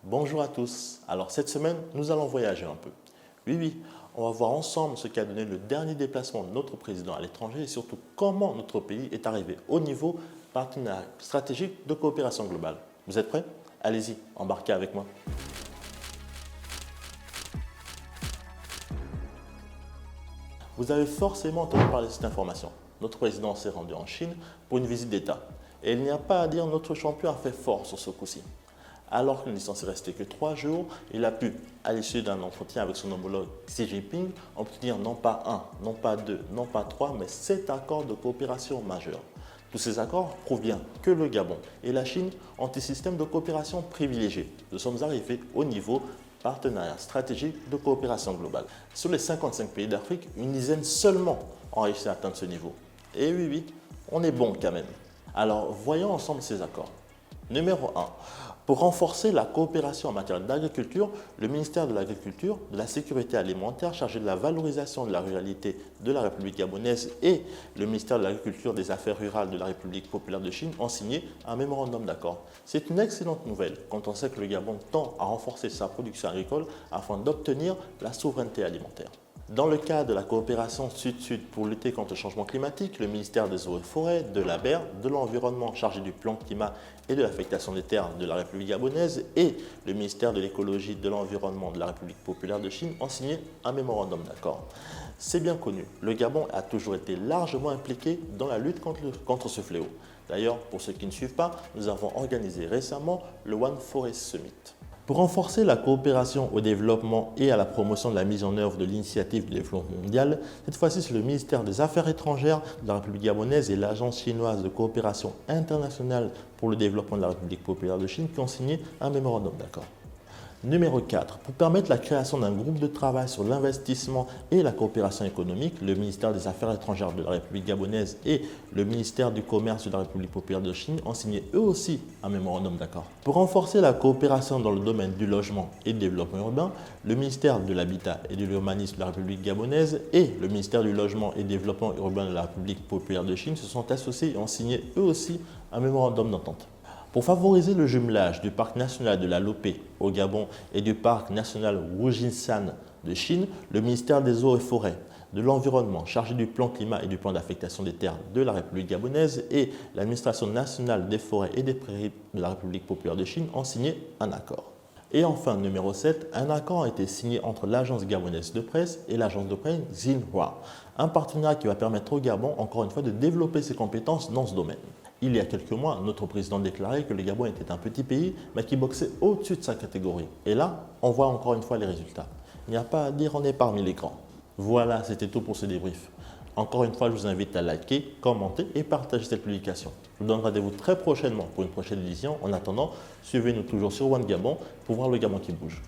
Bonjour à tous. Alors cette semaine, nous allons voyager un peu. Oui, on va voir ensemble ce qu'a donné le dernier déplacement de notre président à l'étranger et surtout comment notre pays est arrivé au niveau partenariat stratégique de coopération globale. Vous êtes prêts? Allez-y, embarquez avec moi. Vous avez forcément entendu parler de cette information. Notre président s'est rendu en Chine pour une visite d'État. Et il n'y a pas à dire, notre champion a fait fort sur ce coup-ci. Alors qu'il ne s'est resté que 3 jours, il a pu, à l'issue d'un entretien avec son homologue Xi Jinping, obtenir non pas un, non pas deux, non pas trois, mais 7 accords de coopération majeurs. Tous ces accords prouvent bien que le Gabon et la Chine ont un système de coopération privilégié. Nous sommes arrivés au niveau partenariat stratégique de coopération globale. Sur les 55 pays d'Afrique, une dizaine seulement ont réussi à atteindre ce niveau. Et oui, on est bon quand même. Alors, voyons ensemble ces accords. Numéro 1. Pour renforcer la coopération en matière d'agriculture, le ministère de l'Agriculture, de la Sécurité alimentaire chargé de la valorisation de la ruralité de la République gabonaise et le ministère de l'Agriculture des Affaires rurales de la République populaire de Chine ont signé un mémorandum d'accord. C'est une excellente nouvelle quand on sait que le Gabon tend à renforcer sa production agricole afin d'obtenir la souveraineté alimentaire. Dans le cadre de la coopération Sud-Sud pour lutter contre le changement climatique, le ministère des Eaux et Forêts, de la mer, de l'Environnement chargé du plan climat et de l'affectation des terres de la République gabonaise et le ministère de l'Écologie, de l'Environnement de la République populaire de Chine ont signé un mémorandum d'accord. C'est bien connu, le Gabon a toujours été largement impliqué dans la lutte contre ce fléau. D'ailleurs, pour ceux qui ne suivent pas, nous avons organisé récemment le One Forest Summit. Pour renforcer la coopération au développement et à la promotion de la mise en œuvre de l'initiative de développement mondial, cette fois-ci c'est le ministère des Affaires étrangères de la République gabonaise et l'Agence chinoise de coopération internationale pour le développement de la République populaire de Chine qui ont signé un mémorandum d'accord. Numéro 4. Pour permettre la création d'un groupe de travail sur l'investissement et la coopération économique, le ministère des Affaires étrangères de la République gabonaise et le ministère du Commerce de la République populaire de Chine ont signé eux aussi un mémorandum d'accord. Pour renforcer la coopération dans le domaine du logement et du développement urbain, le ministère de l'Habitat et de l'Urbanisme de la République gabonaise et le ministère du Logement et du Développement urbain de la République populaire de Chine se sont associés et ont signé eux aussi un mémorandum d'entente. Pour favoriser le jumelage du parc national de la Lopé au Gabon et du parc national Wujinsan de Chine, le ministère des Eaux et Forêts, de l'Environnement chargé du plan climat et du plan d'affectation des terres de la République gabonaise et l'administration nationale des forêts et des prairies de la République populaire de Chine ont signé un accord. Et enfin, numéro 7, un accord a été signé entre l'agence gabonaise de presse et l'agence de presse Xinhua, un partenariat qui va permettre au Gabon, encore une fois, de développer ses compétences dans ce domaine. Il y a quelques mois, notre président déclarait que le Gabon était un petit pays, mais qui boxait au-dessus de sa catégorie. Et là, on voit encore une fois les résultats. Il n'y a pas à dire, on est parmi les grands. Voilà, c'était tout pour ce débrief. Encore une fois, je vous invite à liker, commenter et partager cette publication. Je vous donne rendez-vous très prochainement pour une prochaine édition. En attendant, suivez-nous toujours sur One Gabon pour voir le Gabon qui bouge.